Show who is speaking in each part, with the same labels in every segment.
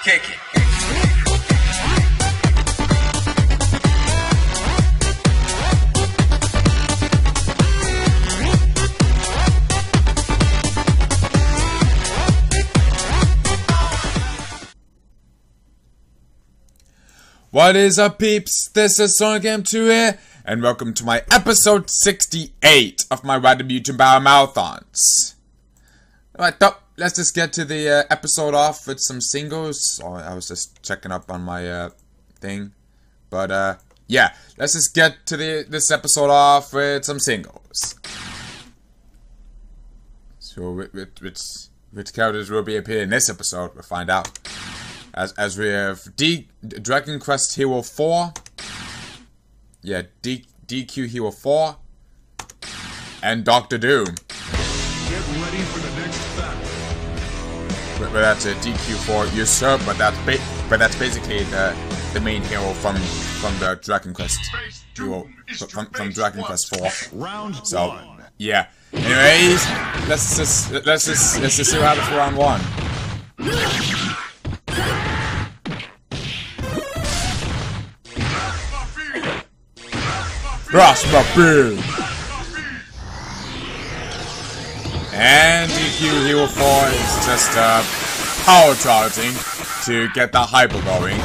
Speaker 1: kick it.
Speaker 2: What is up, peeps? This is Random M.U.G.E.N here, and welcome to my episode 68 of my Random M.U.G.E.N Battle Marathons. Alright, let's just get to the episode off with some singles. Oh, I was just checking up on my thing. But yeah, let's just get to this episode off with some singles. So which characters will be appearing in this episode, we'll find out. As we have Dragon Quest Hero 4, yeah, DQ Hero 4, and Dr. Doom.
Speaker 3: Get ready for the next battle.
Speaker 2: But that's a DQ4 Usurp, but that's basically the main hero from the Dragon Quest hero from Dragon Quest 4.
Speaker 3: Round
Speaker 2: so
Speaker 3: one.
Speaker 2: Yeah. Anyways, let's just see what happens for round one. Rasputin! And DQ Hero 4 is just power charging to get that hyper going.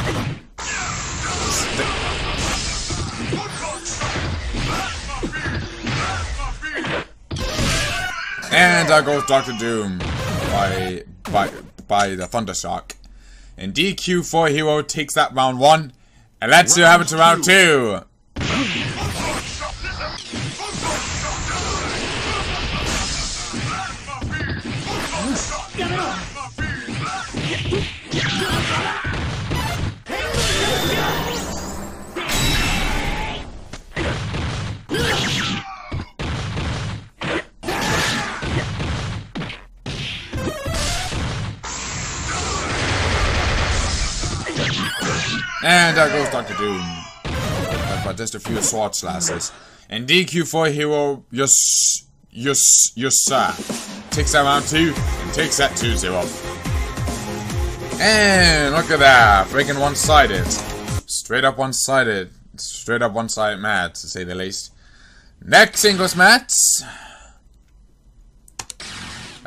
Speaker 2: And there goes Dr. Doom by the Thundershock. And DQ4 Hero takes that round one. And let's see what happens to round two. And there goes Dr. Doom. But just a few sword slashes. And DQ4 Hero, yes sir, takes that round two and takes that 2-0. And look at that, freaking one-sided. Straight up one-sided match, to say the least. Next singles match,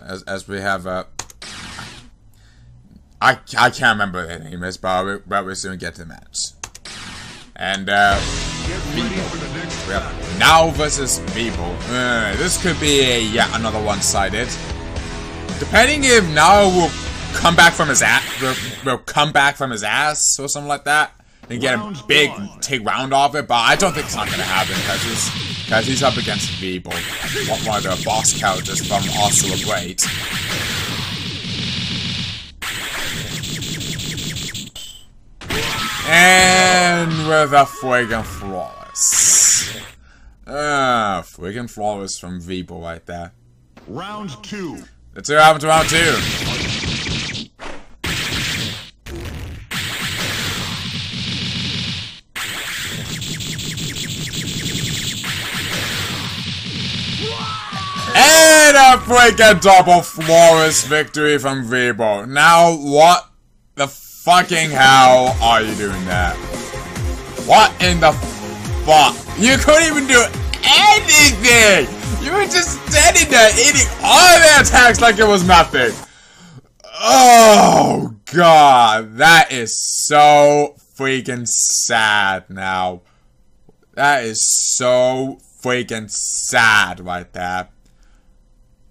Speaker 2: as we have I can't remember what their name is, but we'll soon get to the match. And we have Now versus Vivo. This could be yet another one-sided. Depending if Now will come back from his ass, will come back from his ass or something like that, and get a big take round off it. But I don't think it's not gonna happen because he's up against Vivo, one of the boss characters from Also a Great. And with a friggin' flawless. Friggin' flawless from Vivo right there.
Speaker 3: Round two.
Speaker 2: Let's see what happens to round two. And a friggin' double flawless victory from Vivo. Now what the fucking hell are you doing that? What in the fuck? You couldn't even do anything! You were just standing there eating all their attacks like it was nothing. Oh god, that is so freaking sad now. That is so freaking sad right there.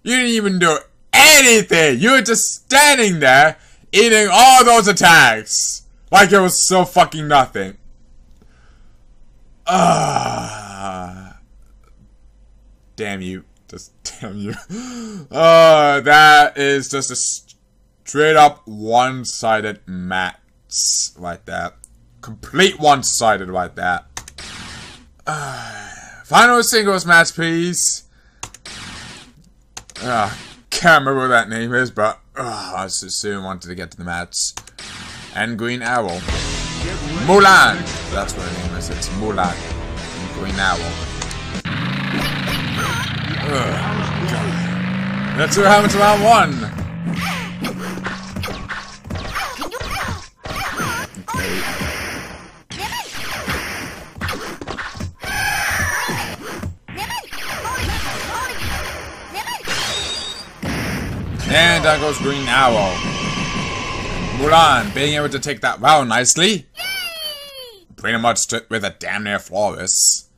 Speaker 2: You didn't even do anything! You were just standing there eating all those attacks like it was so fucking nothing. Damn you. Just damn you. That is just a straight up one-sided match right there. Complete one-sided right there. Final singles match, please. Can't remember what that name is, but I just soon wanted to get to the match. And Green Arrow. Mulan! That's what her name is. It's Mulan. And Green Arrow. Let's see what happens to round one. there goes Green Arrow. Mulan being able to take that round nicely. Pretty much with a damn near flawless.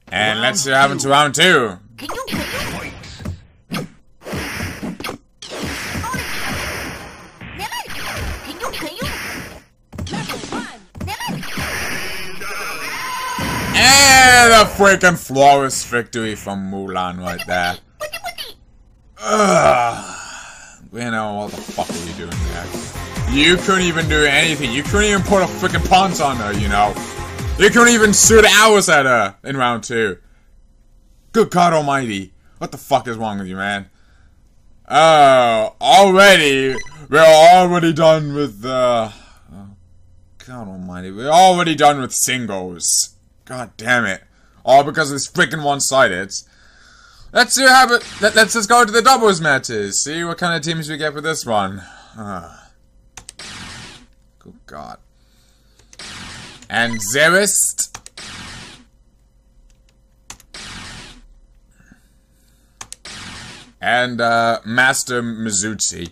Speaker 2: And let's see what happens to round 2. And a freaking flawless victory from Mulan right there. You know, what the fuck are you doing there? You couldn't even do anything. You couldn't even put a freaking punch on her, you know. You couldn't even shoot arrows at her in round 2. Good God almighty. What the fuck is wrong with you, man? Already. We're already done with God almighty. We're already done with singles. God damn it. All because it's freaking one-sided. Let's see what happens. Let's just go to the doubles matches. See what kind of teams we get for this one. Good God. And Zerist. And Master Mizuchi.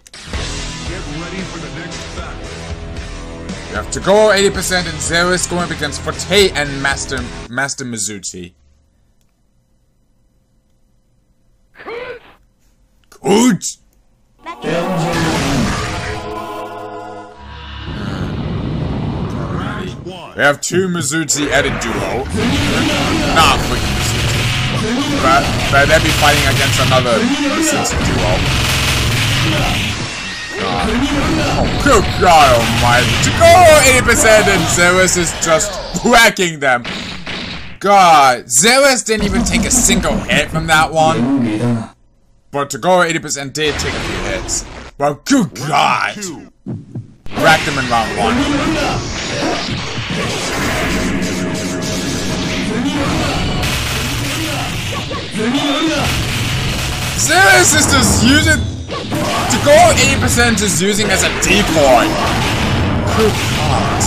Speaker 3: Get ready for the next battle.
Speaker 2: You have to go 80% and Zerist going up against Forte and Master Mizuchi. Good. We have 2 Mizuchi at a duo. Nah, freaking Mizuchi. But they'll be fighting against another Mizuchi duo. God. Oh, good God almighty. To go 80% and Zerist is just whacking them. God, Zerist didn't even take a single hit from that one. But to go 80% did take a few hits. Well, good God. Wrecked him in round 1. Zerist is just using... To go 80% is using as a decoy. Good God.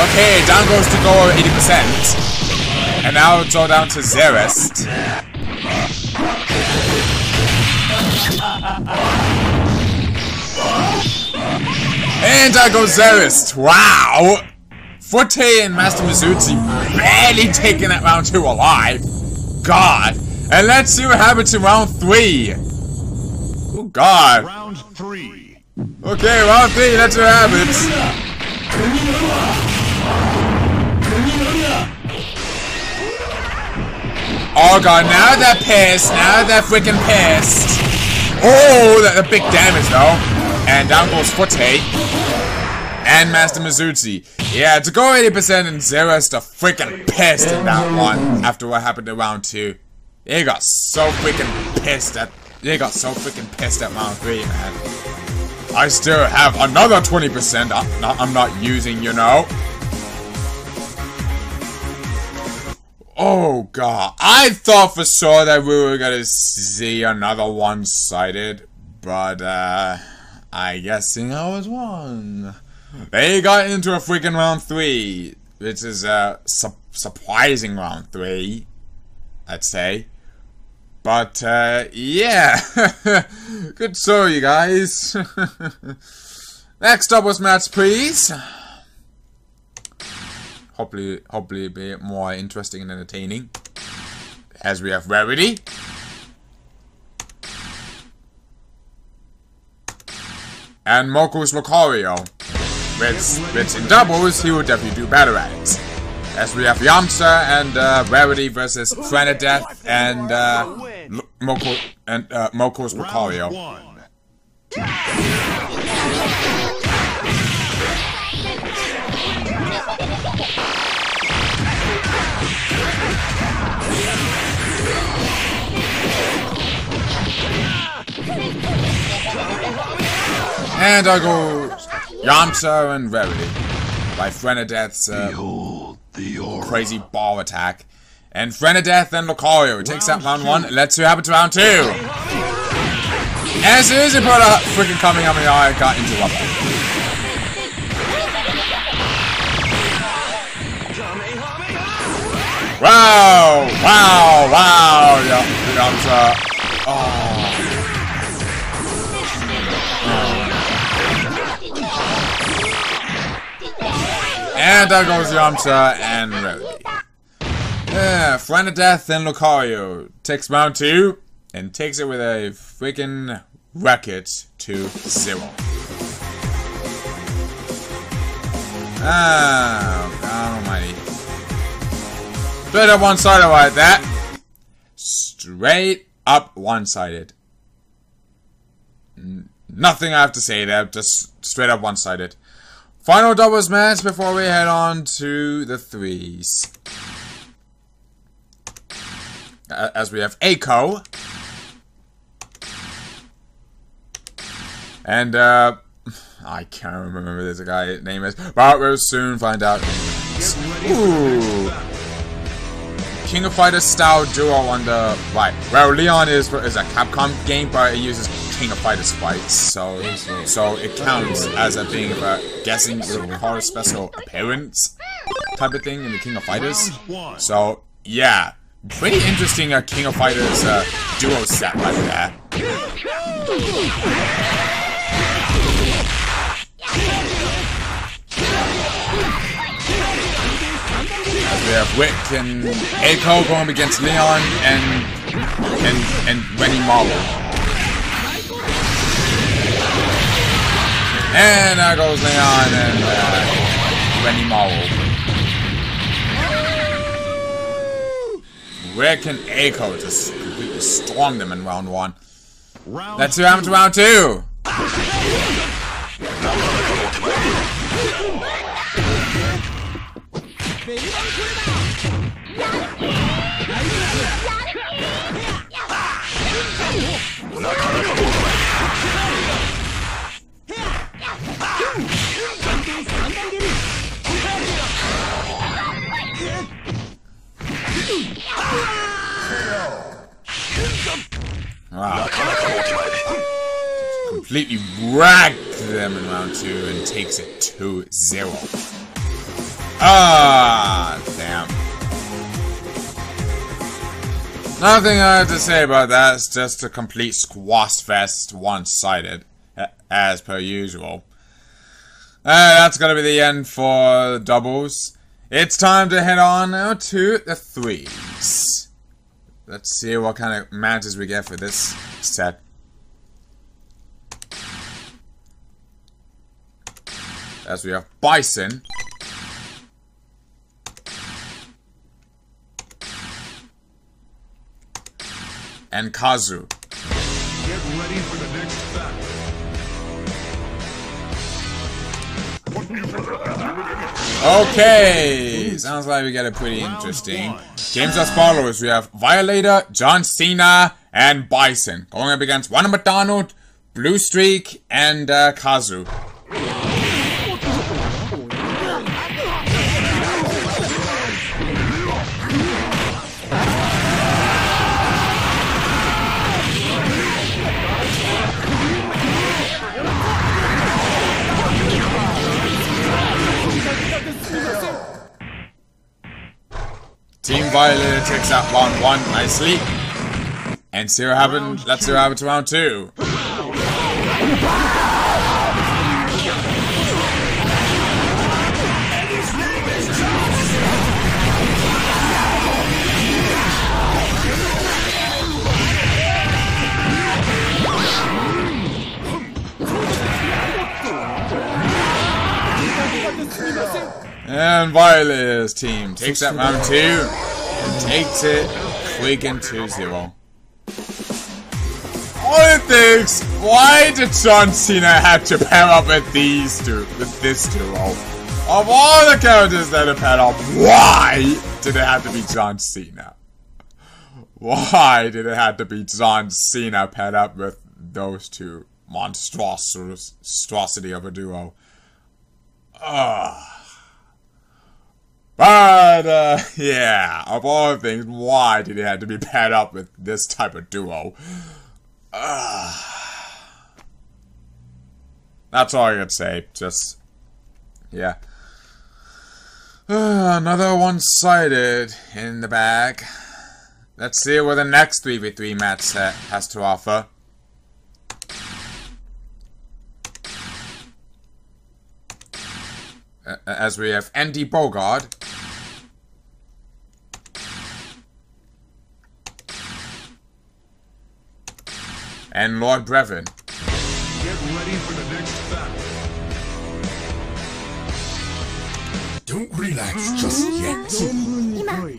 Speaker 2: Okay, down goes to go 80%. And now it's all down to Zerist. And there goes Zerist. Wow! Forte and Master Mizuchi barely taking that round 2 alive. God. And let's see what happens in round 3. Oh God.
Speaker 3: Round 3.
Speaker 2: Okay, round 3, let's see what happens. Oh God, now they're pissed. Now they're freaking pissed. Oh, that's a big damage though. And down goes Forte. And Master Mizuchi. Yeah, to go 80% and Zerist are freaking pissed in that one. After what happened in round 2. They got so freaking pissed at round 3, man. I still have another 20% I'm not using, you know. Oh God, I thought for sure that we were gonna see another one-sided, but I guess I was wrong. They got into a freaking round 3, which is a surprising round 3, I'd say. But yeah, good show, you guys. Next doubles match, please. Hopefully be more interesting and entertaining. As we have Rarity. And Moko's Lucario. Which in doubles, he will definitely do better at it. As we have Yamcha and Rarity versus Frenadeth and Moko's Lucario. And I go Yamcha and Rarity by Frenadeth's crazy ball attack. And Frenadeth and Lucario takes out round 1. Let's see what happens to round 2. As soon as he put a freaking Kamehameha, I got interrupted. Wow! Wow! Wow! Yamcha. Oh. And there goes Yamcha and Rody. Yeah, Friend of Death and Lucario takes round 2 and takes it with a freaking record to 0. Oh, God almighty. Straight up one-sided like that. Straight up one-sided. Nothing I have to say there, just straight up one-sided. Final doubles match before we head on to the 3s. As we have Aiko. And, I can't remember this guy's name is, but we'll soon find out. Ooh. King of Fighters style duo on the right. Well, Leon is a Capcom game, but it uses King of Fighters fights, so it counts as a being guessing you would call a special appearance type of thing in the King of Fighters. So yeah, pretty interesting King of Fighters duo set right there. We have Wick and Aiko going against Leon and Rennie Marvel. And there goes Leon and Rennie Marvel. Wick and Aiko just completely stormed them in round 1. Let's see what happens to round 2. Wow. Completely wrecked them in round 2 and takes it 2-0. Ah, damn. Nothing I have to say about that. It's just a complete squash fest, one-sided, as per usual. That's gonna be the end for doubles. It's time to head on now to the 3s. Let's see what kind of matches we get for this set. As we have Bison. And Kazu.
Speaker 3: Get ready for the next battle.
Speaker 2: Okay, sounds like we get a pretty interesting games as follows. We have Violator, John Cena, and Bison going up against Ronald McDonald, Blue Streak, and Kazu. Team Violet takes out round 1 nicely. And let's see what happens to round 2. And Violet's team takes that round 2 and takes it quick and 2-0. All it thinks, why did John Cena have to pair up with these two, with this duo? Of all the characters that have paired up, why did it have to be John Cena? Why did it have to be John Cena paired up with those two monstrosity of a duo? But, yeah, of all things, why did it have to be paired up with this type of duo? That's all I could say. Just, yeah. Another one-sided in the bag. Let's see what the next 3v3 match has to offer. As we have Andy Bogart. And Lord Brevin.
Speaker 3: Get ready for the next battle.
Speaker 1: Don't relax just yet.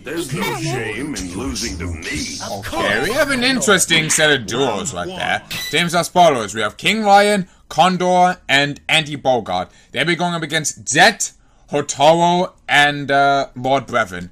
Speaker 3: There's no shame in losing to me.
Speaker 2: Okay, we have an interesting set of duos right there. Teams as follows. We have King Lion, Condor, and Andy Bogart. They'll be going up against Jet, Hotaro, and Lord Brevin.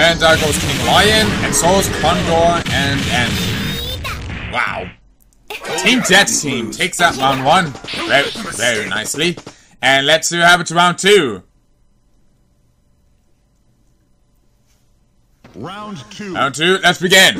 Speaker 2: And there goes King Lion, and so is Condor and Andy. Wow. Team Jet's team takes that round 1 very, very nicely. And let's see what happens to round 2.
Speaker 3: Round 2.
Speaker 2: Round 2, let's begin.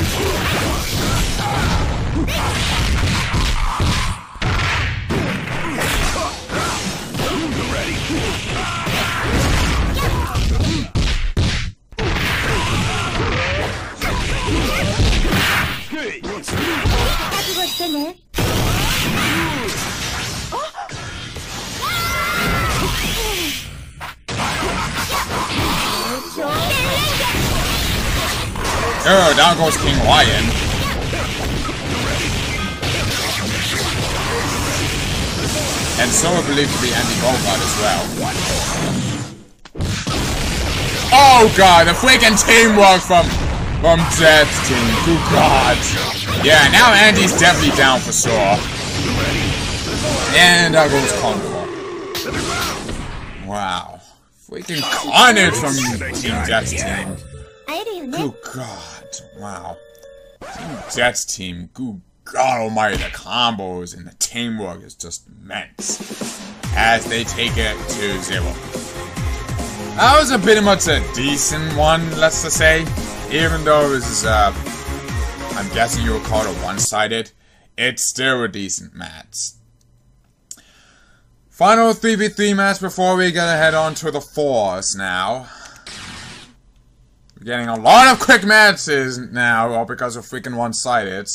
Speaker 2: Oh, down goes King Lion. And so I believe to be Andy Bogart as well. Oh god, the freaking teamwork from Jet's team. Good god. Yeah, now Andy's definitely down for sure. And there goes Condor. Wow. Freaking carnage from Team Jet's team. Good god. Wow. Team Jet's team. Good god almighty. The combos and the teamwork is just immense. As they take it to 0. That was a pretty much a decent one, let's just say. Even though this is, I'm guessing you would call it a one-sided, it's still a decent match. Final 3v3 match before we get head on to the 4s now. We're getting a lot of quick matches now, all because of freaking one-sided.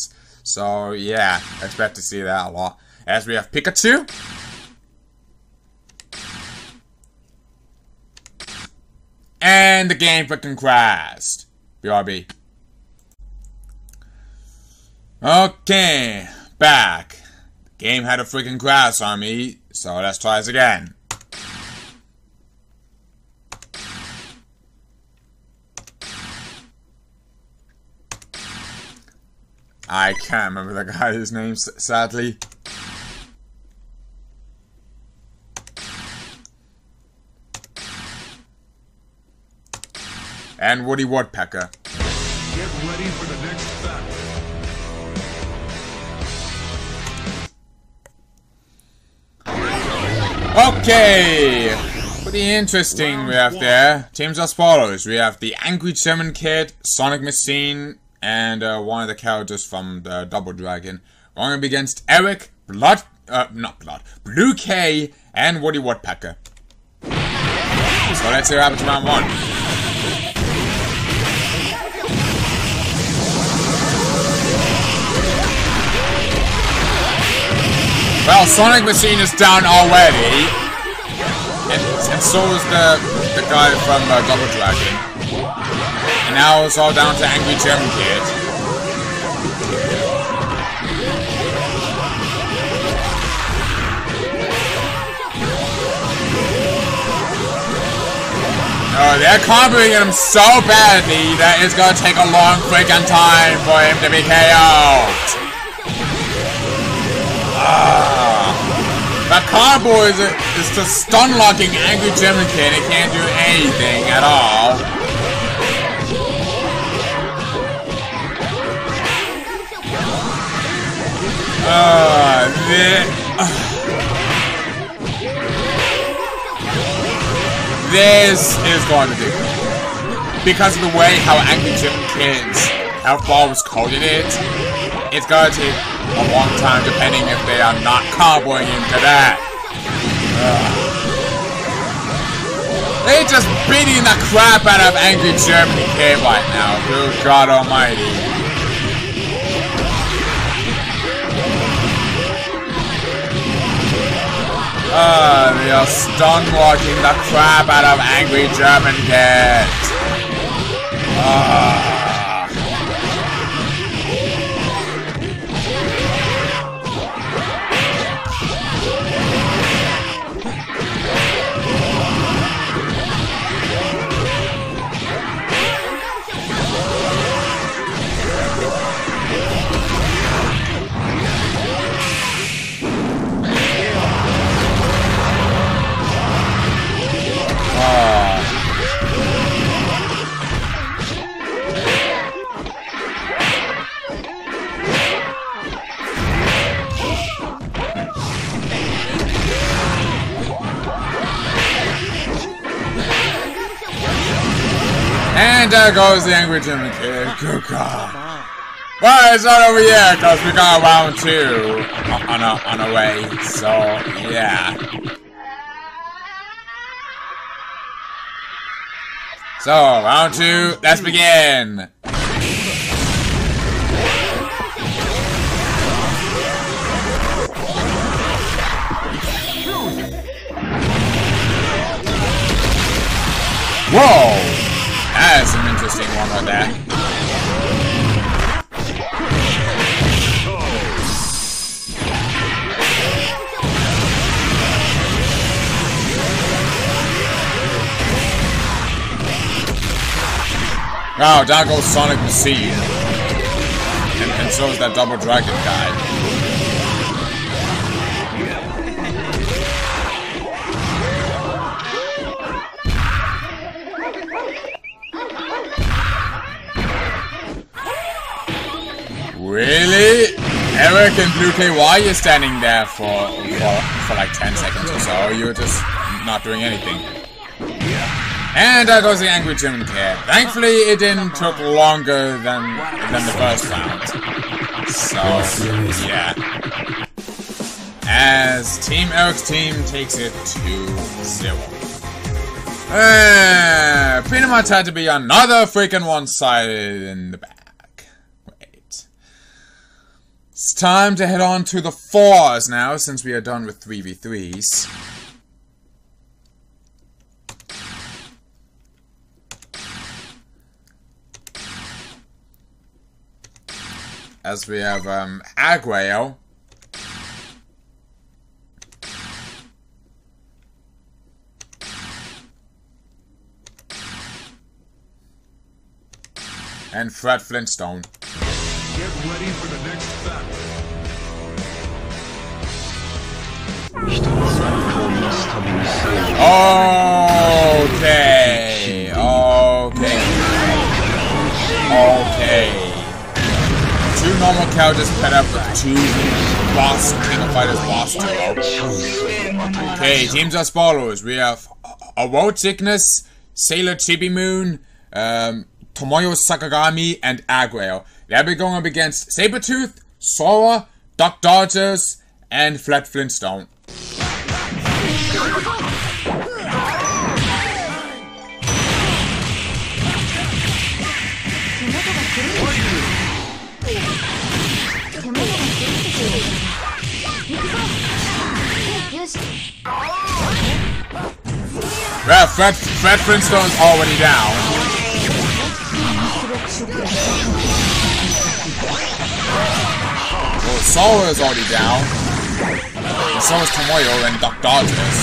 Speaker 2: So, yeah, expect to see that a lot. As we have Pikachu. And the game freaking crashed. BRB. Okay, back. The game had a freaking crash on me, so let's try this again. I can't remember the guy's name, sadly. And Woody Woodpecker.
Speaker 3: Get ready for the next battle.
Speaker 2: Okay! Pretty interesting we have there. Teams as follows. We have the Angry German Kid, Sonic Machine, and one of the characters from the Double Dragon. Going up against Eric, Blue K, and Woody Woodpecker. So let's see what happens to round 1. Well, Sonic Machine is down already, and so is the guy from Double Dragon. And now it's all down to Angry German Kid. Oh, they're comboing him so badly that it's gonna take a long freaking time for him to be KO'd. The combo is just stun locking Angry German Kid. It can't do anything at all. This is going to be because of the way how Angry German Kid's health bar was coded it's gonna take a long time depending if they are not comboing into that. They're just beating the crap out of Angry Germany Kid right now. Good God Almighty. They are stun locking the crap out of Angry German Kid. And there goes the Angry German Kid. Good God. Well, it's not over yet because we got round 2 on our way. So, yeah. So, round 2, let's begin. Whoa! That is an interesting one right there. Wow, down goes Sonic Machine. And so is that Double Dragon guy. Really? Eric and Blue K, why are you standing there for like 10 seconds or so? You were just not doing anything. And there goes the Angry German Kid. Thankfully, it didn't took longer than the first round. So, yeah. As Team Eric's team takes it 2-0. Pretty much had to be another freaking one-sided in the back. It's time to head on to the 4s now, since we are done with 3v3s. As we have, Aguayo. And Fred Flintstone.
Speaker 3: Get ready for the next battle.
Speaker 2: Okay. Two normal characters paired up with 2 boss King of Fighters boss duo. Okay, teams as follows. We have a Road Sickness, Sailor Chibi Moon, Tomoyo Sakagami, and Aguayo. They'll be going up against Sabretooth, Sora, Doc Dodgers, and Flat Flintstone. Well, Fred Flintstone's already down. Well, Sora is already down. And so is Tomoyo and Doc Dodgers.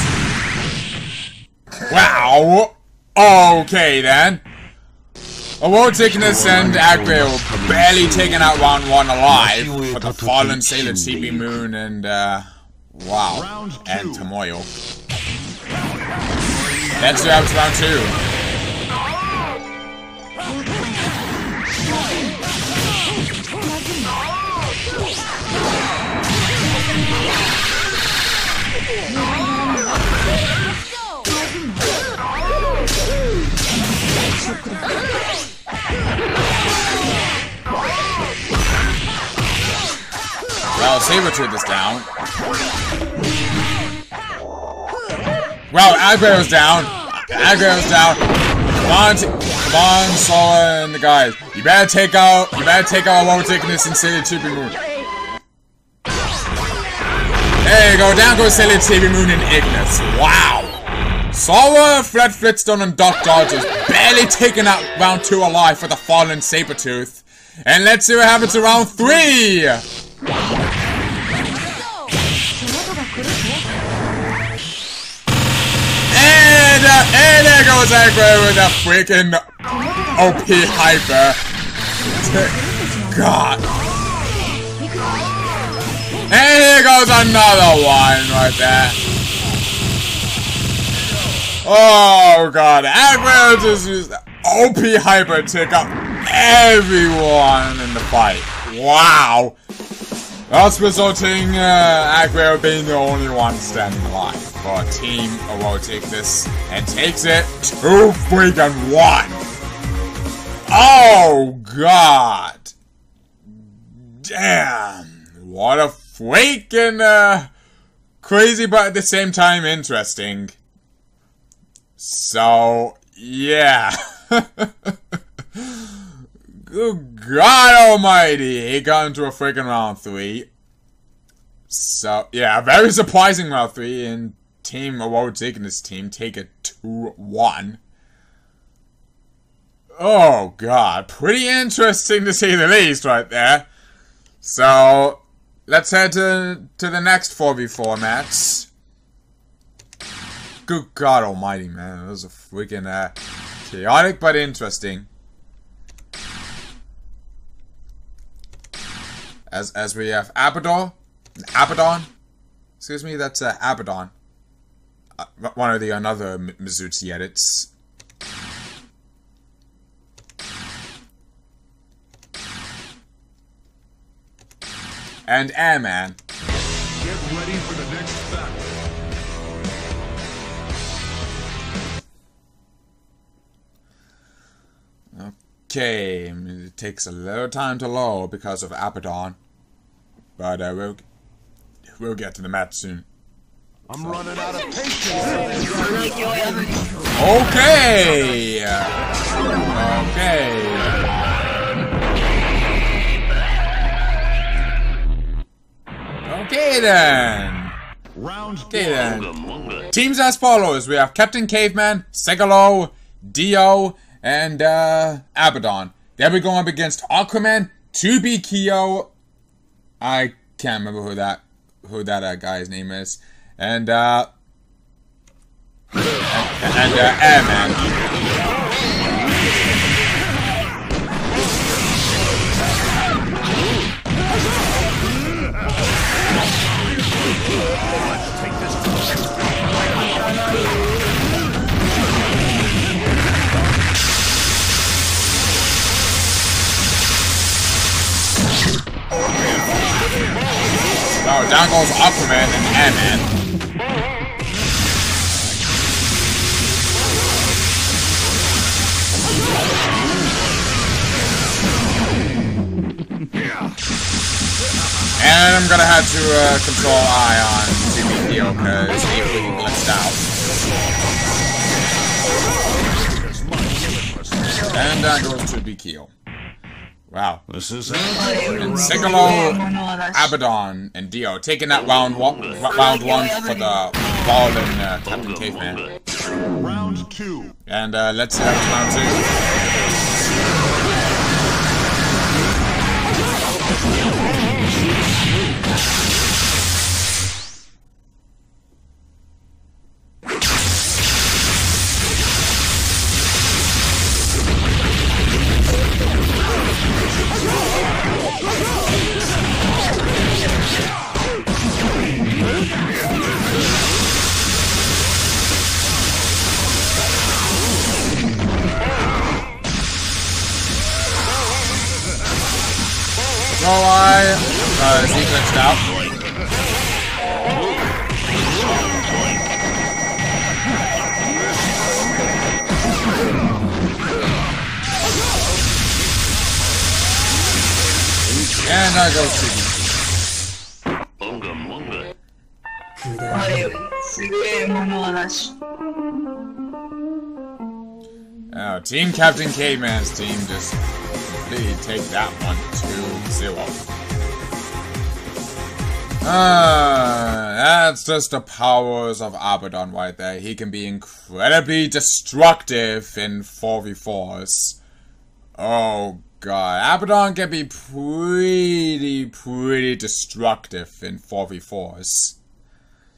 Speaker 2: Wow! Okay then. Road Sickness and Aguayo barely taking out round 1 alive. But the fallen Sailor Chibi Moon and Wow. And Tomoyo. Let's do up to round 2. Well, Sabretooth is down. Well, Aggro's down. Aggro's down. Come on, Sola and the guys. You better take out Woticness and Silly TV Moon. There you go, down goes Silly TV Moon and Ignis. Wow. Sola, Fred Flintstone, and Doc Dodgers barely taking out round 2 alive for the fallen Sabretooth. And let's see what happens to round 3. And there goes Aggro with a freaking OP Hyper. God. And here goes another one right there. Oh god, Aggro just used OP Hyper to take out everyone in the fight. Wow. Thus resulting Aggro being the only one standing alive for Team Woticness and takes it 2-1. Oh god. Damn. What a freaking crazy but at the same time interesting. So yeah. Good God Almighty, he got into a freaking round 3. So, yeah, very surprising round 3, and Team Woticness team take it 2-1. Oh, God, pretty interesting to say the least right there. So, let's head to the next 4v4 match. Good God Almighty, man, that was a freaking chaotic but interesting. As we have Abaddon, excuse me, that's Abaddon, one of the another Mizuchi edits. And Airman.
Speaker 3: Get ready for the next battle.
Speaker 2: Okay, it takes a little time to load because of Abaddon, but we'll get to the match soon.
Speaker 3: I'm running out of patience.
Speaker 2: Okay. Okay then. Okay then. Teams as follows: we have Captain Caveman, Segalo, Dio, and Abaddon. They'll be going up against Aquaman, 2B Kyo. I can't remember who that guy's name is. And Airman. Oh, down goes Aquaman and Ant-Man. And I'm gonna have to control I on TBPO because he freaking glitched out. And down goes to BKO. Wow.
Speaker 3: This is
Speaker 2: and Segalo, Abaddon, and Dio taking that round one for the fallen Captain Caveman.
Speaker 3: Round 2.
Speaker 2: And let's see round 2. Throw eye. He glitched out. And I go to oh, Team Captain Caveman's team just completely take that one 2-0. That's just the powers of Abaddon right there. He can be incredibly destructive in 4v4s. Oh god, Abaddon can be pretty destructive in 4v4s.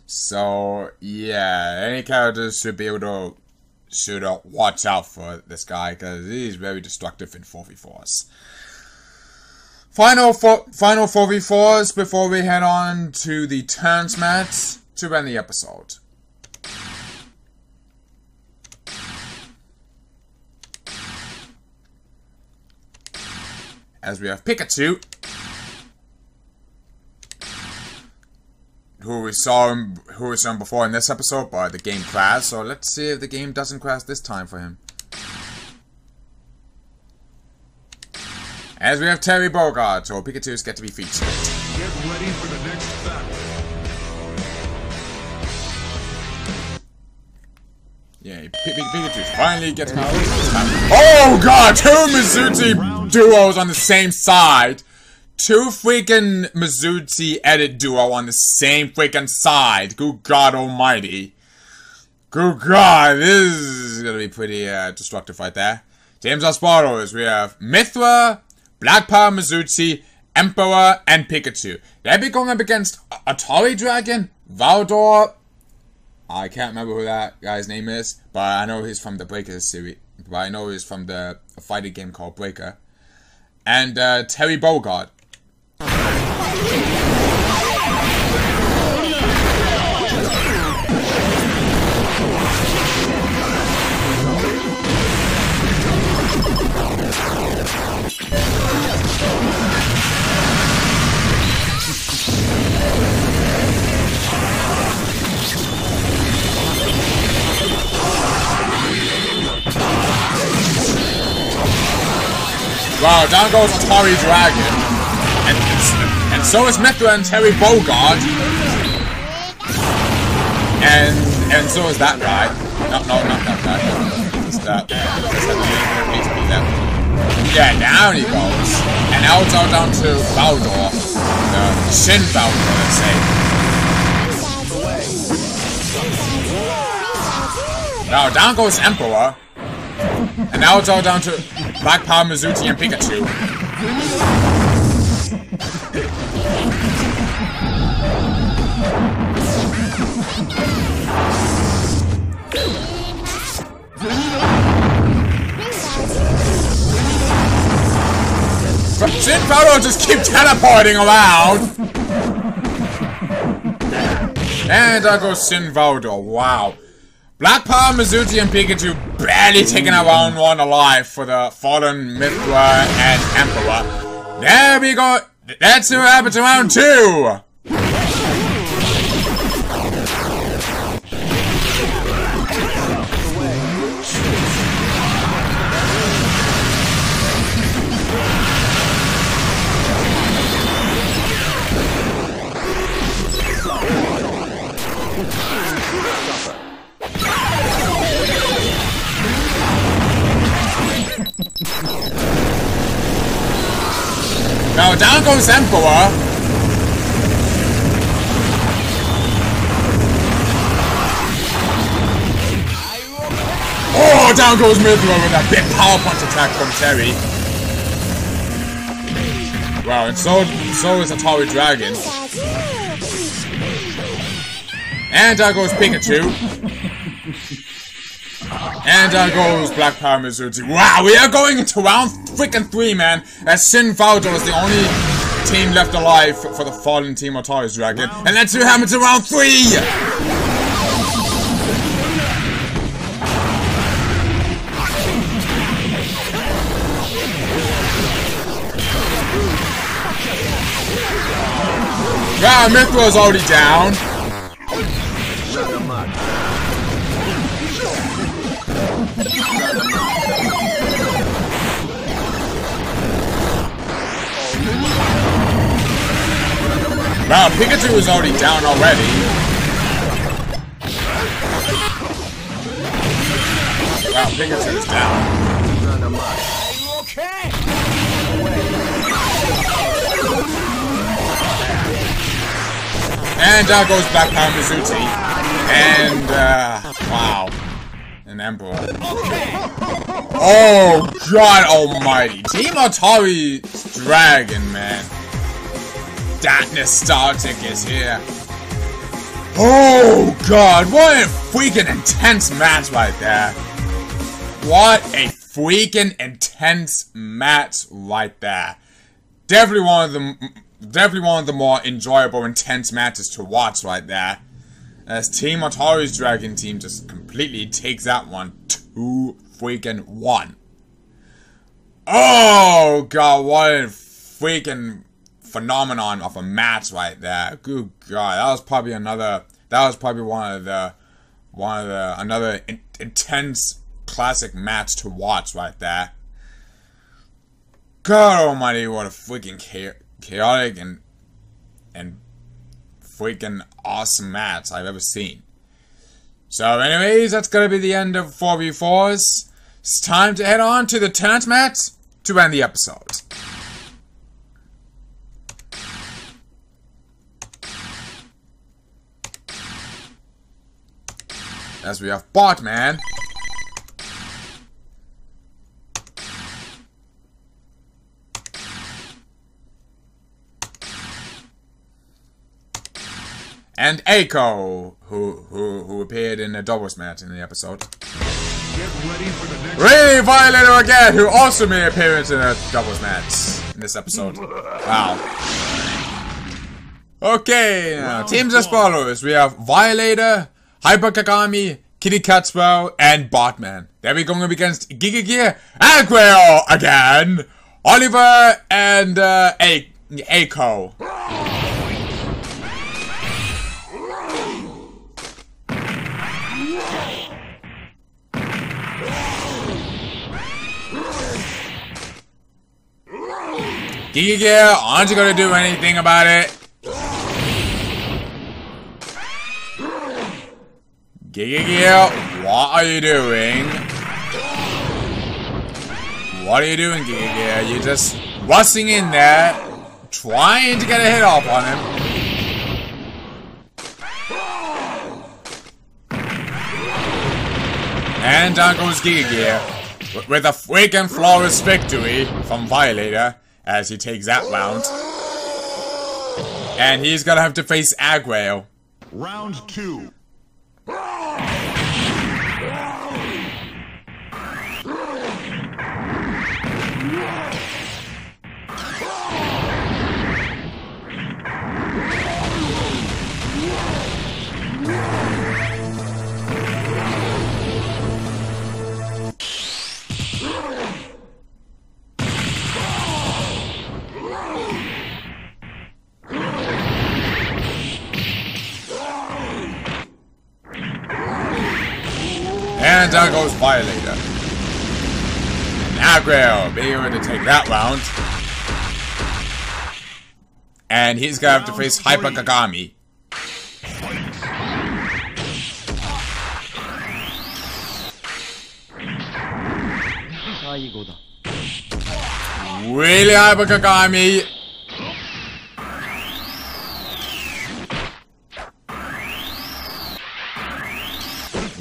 Speaker 2: So, yeah, any characters should be able to watch out for this guy, because he's very destructive in 4v4s. Final 4v4s before we head on to the turns match to end the episode. As we have Pikachu, who we saw before in this episode, but the game crashed. So let's see if the game doesn't crash this time for him. As we have Terry Bogard, so Pikachu's get to be featured.
Speaker 3: Get ready for the next battle.
Speaker 2: Yeah, Pikachu's finally getting out. Oh god, 2 Mizuchi duos on the same side. 2 freaking Mizuchi edit duo on the same freaking side. Good god almighty. Good god, this is gonna be pretty destructive right there. Teams of Spartans, we have Mithra, Black Power Mizuchi, Emperor, and Pikachu. They'll be going up against Atari Dragon, Valdor. I can't remember who that guy's name is, but I know he's from the Breaker series. But I know he's from the fighting game called Breaker. And Terry Bogard. Wow, down goes Atari Dragon. And so is Mithra and Terry Bogard. And so is that guy. No, not that guy. It's that. Yeah, down he goes. And now it's all down to Valdor. Shin Valdor, let's say. Now down goes Emperor. And now it's all down to Black Power Mizuchi and Pikachu. Shin Valdor just keep teleporting around. And there goes Shin Valdor. Wow. Black Power, Mizuchi, and Pikachu barely taking a round 1 alive for the fallen Mithra and Emperor. There we go. That's what happened to round 2. Now down goes Emperor. Oh, down goes Mithra with that big power punch attack from Terry. Wow, and so is Atari Dragon. And down goes Pikachu. And down goes Black Power Mizuchi. Wow, we are going into round freaking 3, man. As Shin Valdor is the only team left alive for the fallen team Atari Dragon. And let's see what happens in round 3! Yeah, Mythra's already down. Wow, Pikachu is already down already. Wow, Pikachu is down. And down goes Black Power Mizuchi. And, wow. An Emperor. Oh, God almighty. Team Atari's Dragon, man. That nostalgic is here. Oh, God. What a freaking intense match right there. What a freaking intense match right there. Definitely one of the more enjoyable, intense matches to watch right there. As Team Atari's Dragon team just completely takes that one 2-1. Oh God, what a freaking phenomenon of a match right there. Good God, that was probably another another intense classic match to watch right there. God almighty, what a freaking chaotic and freaking awesome match I've ever seen. So anyways, that's gonna be the end of 4v4s. It's time to head on to the tournament match to end the episode. As we have Botman. And Eiko, who appeared in a doubles match in the episode.
Speaker 3: Get ready for the next
Speaker 2: Ray Violator again, who also made an appearance in a doubles match in this episode. Wow. Okay, now, teams as follows. We have Violator, Hyper Kagami, Kitty Catspell, and Botman. Then we're going up against Gigagear, Aguero again, Oliver, and Eiko. Gigagear, aren't you gonna do anything about it? Gigagear, what are you doing? What are you doing, Gigagear? You're just rushing in there, trying to get a hit off on him. And down goes Gigagear with a freaking flawless victory from Violator. As he takes that round. And he's gonna have to face Aguayo.
Speaker 3: Round 2.
Speaker 2: And down goes Violator. And Aguayo being able to take that round. And he's gonna have to face Hyper Kagami. Really, Hyper Kagami?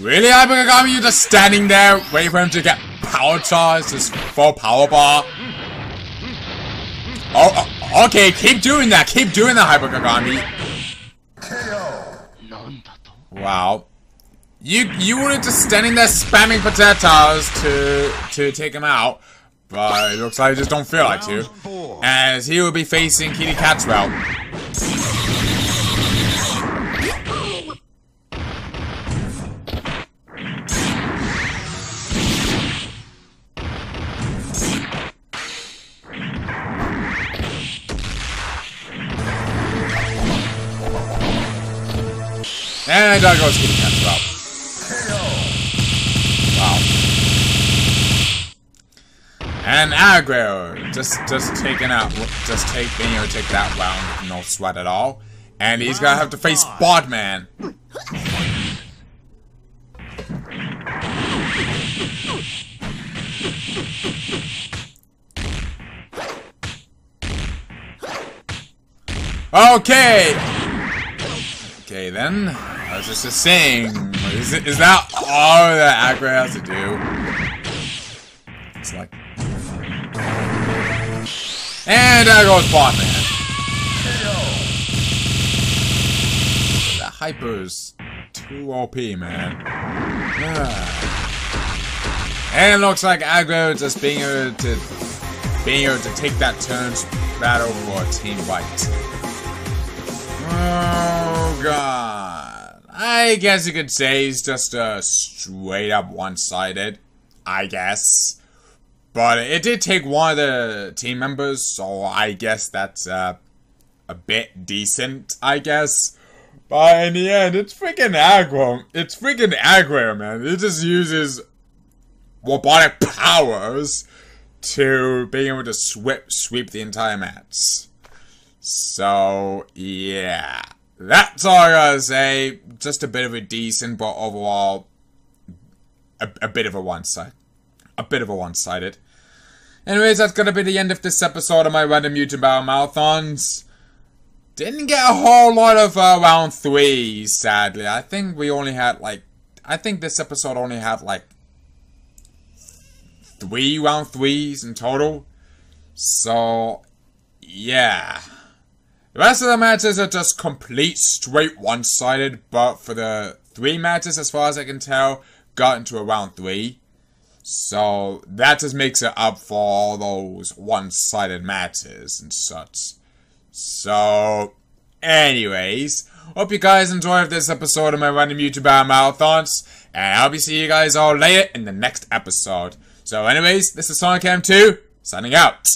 Speaker 2: Really, Hyper Kagami? You're just standing there waiting for him to get power charged, just full power bar? Oh, okay, keep doing that. Keep doing that, Hyper Kagami. Wow. You were just standing there spamming potatoes to take him out. But it looks like you just don't feel like to. As he will be facing Kitty Catspell. And there goes Kitty Cat as well. Wow. And Aggro just taking out, being able to take that round with no sweat at all. And he's gonna have to face Bodman. Okay. Okay then. I was just saying. Is that all that Aggro has to do? It's like. And there goes Bodman. The hyper's too OP, man. And it looks like Aggro just being able to take that turns battle for a team fight. Oh god. I guess you could say he's just straight up one-sided. I guess. But it did take one of the team members, so I guess that's a bit decent, I guess. But in the end, it's freaking Aggro. It's freaking Aggro, man. It just uses robotic powers to being able to sweep the entire match. So, yeah. That's all I gotta say. Just a bit of a decent, but overall, a bit of a one-sided. Anyways, that's gonna be the end of this episode of my Random M.U.G.E.N Battle Marathons. Didn't get a whole lot of round 3, sadly. I think we only had, like... I think this episode only had, like... 3 round 3s in total. So... yeah. The rest of the matches are just complete, straight one-sided. But for the 3 matches, as far as I can tell, got into a round 3. So, that just makes it up for all those one-sided matches and such. So, anyways, hope you guys enjoyed this episode of my Random M.U.G.E.N Battle Marathons, and I'll be seeing you guys all later in the next episode. So anyways, this is Sonic M2, signing out.